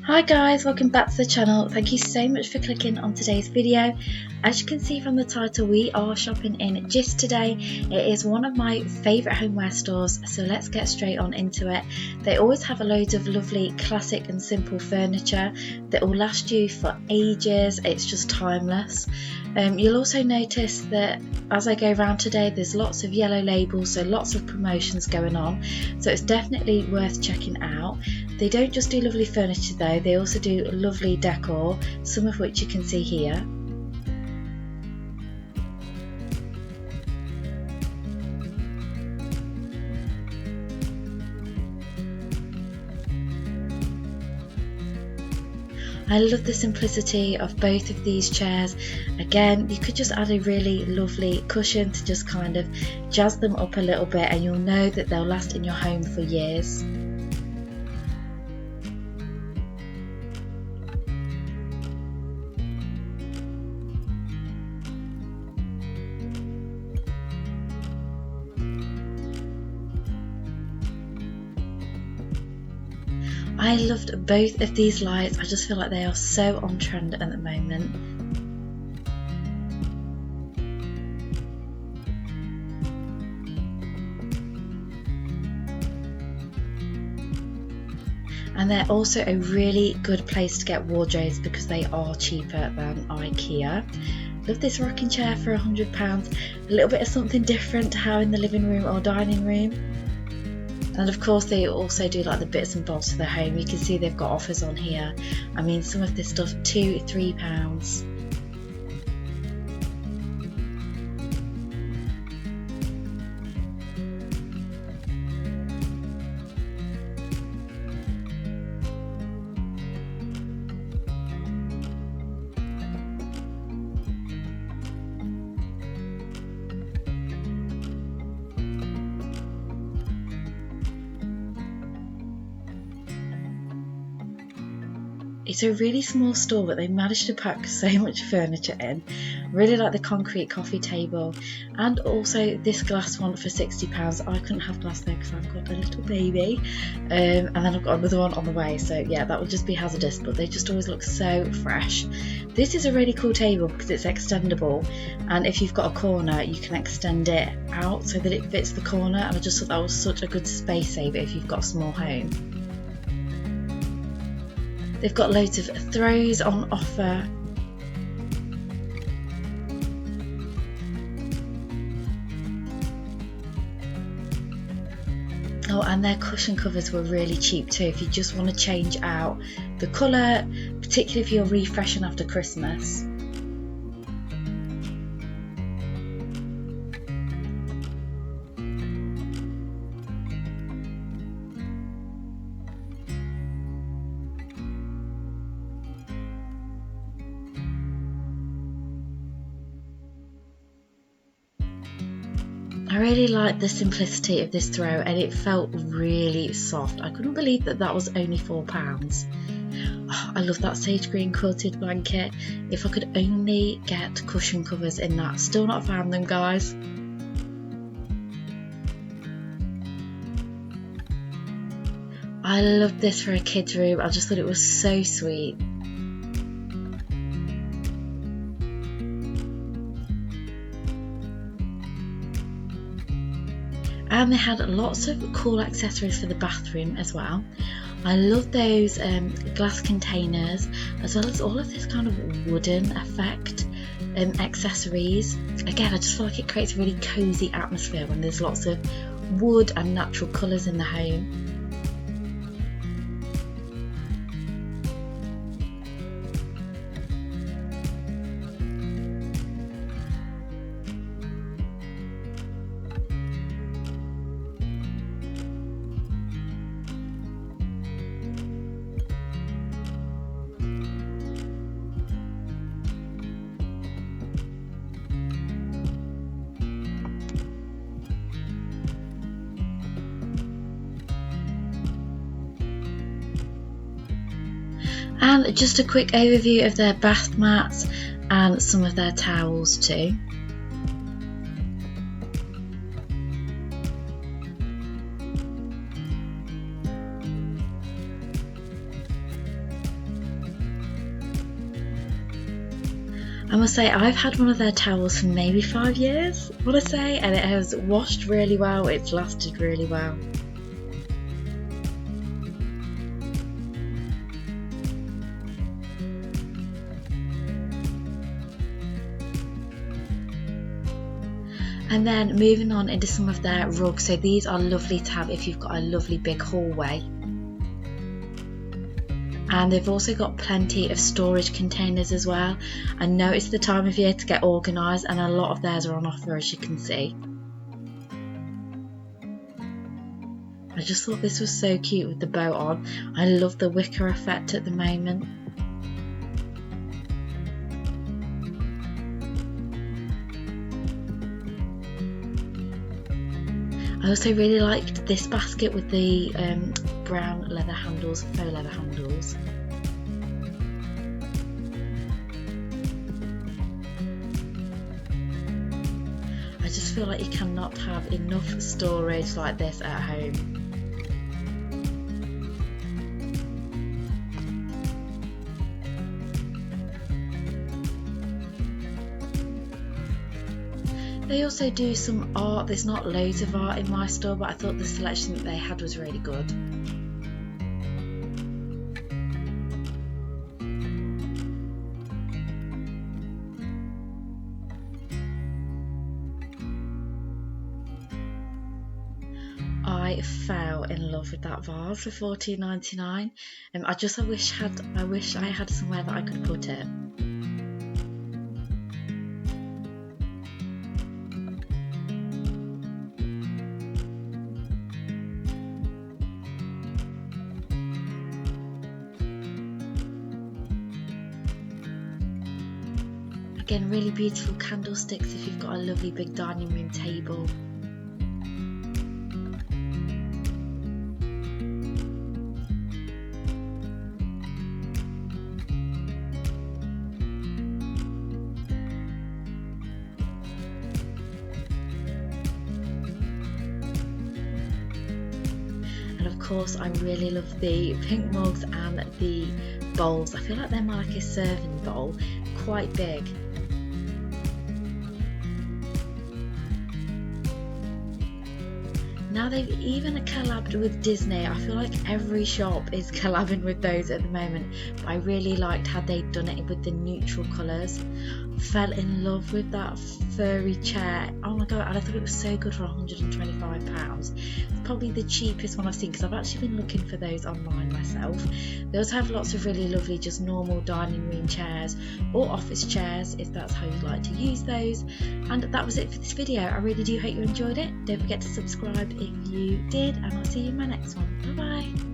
Hi guys, welcome back to the channel. Thank you so much for clicking on today's video. As you can see from the title, we are shopping in Jysk today. It is one of my favourite homeware stores, so let's get straight on into it. They always have a load of lovely classic and simple furniture that will last you for ages. It's just timeless. You'll also notice that as I go around today, there's lots of yellow labels, so lots of promotions going on, so it's definitely worth checking out. They don't just do lovely furniture though, they also do lovely decor, some of which you can see here. I love the simplicity of both of these chairs. Again, you could just add a really lovely cushion to just kind of jazz them up a little bit, and you'll know that they'll last in your home for years. I loved both of these lights. I just feel like they are so on trend at the moment. And they're also a really good place to get wardrobes because they are cheaper than IKEA. Love this rocking chair for £100. A little bit of something different to have in the living room or dining room. And of course they also do like the bits and bobs for the home. You can see they've got offers on here. I mean, some of this stuff £2–3. It's a really small store, but they managed to pack so much furniture in. Really like the concrete coffee table, and also this glass one for £60. I couldn't have glass though because I've got a little baby, and then I've got another one on the way, so yeah, that would just be hazardous, but they just always look so fresh. This is a really cool table because it's extendable, and if you've got a corner you can extend it out so that it fits the corner, and I just thought that was such a good space saver if you've got a small home. They've got loads of throws on offer. Oh, and their cushion covers were really cheap too if you just want to change out the colour, particularly if you're refreshing after Christmas. I really liked the simplicity of this throw, and it felt really soft. I couldn't believe that that was only £4. Oh, I love that sage green quilted blanket. If I could only get cushion covers in that. Still not found them, guys. I loved this for a kid's room. I just thought it was so sweet. And they had lots of cool accessories for the bathroom as well. I love those glass containers, as well as all of this kind of wooden effect accessories. Again, I just feel like it creates a really cozy atmosphere when there's lots of wood and natural colours in the home. And just a quick overview of their bath mats and some of their towels too. I must say I've had one of their towels for maybe 5 years, I want to say, and it has washed really well, it's lasted really well. And then moving on into some of their rugs, so these are lovely to have if you've got a lovely big hallway. And they've also got plenty of storage containers as well. I know it's the time of year to get organised, and a lot of theirs are on offer, as you can see. I just thought this was so cute with the bow on. I love the wicker effect at the moment. I also really liked this basket with the brown leather handles, faux leather handles. I just feel like you cannot have enough storage like this at home. They also do some art. There's not loads of art in my store, but I thought the selection that they had was really good. I fell in love with that vase for $14.99. I wish I had somewhere that I could put it. Again, really beautiful candlesticks if you've got a lovely big dining room table. And of course, I really love the pink mugs and the bowls. I feel like they're more like a serving bowl, quite big. Now they've even collabed with Disney. I feel like every shop is collabing with those at the moment, but I really liked how they'd done it with the neutral colours. Fell in love with that furry chair. Oh my god, and I thought it was so good for £125. It's probably the cheapest one I've seen, because I've actually been looking for those online myself. They also have lots of really lovely just normal dining room chairs or office chairs if that's how you'd like to use those. And that was it for this video. I really do hope you enjoyed it. Don't forget to subscribe if you did, and I'll see you in my next one. Bye bye.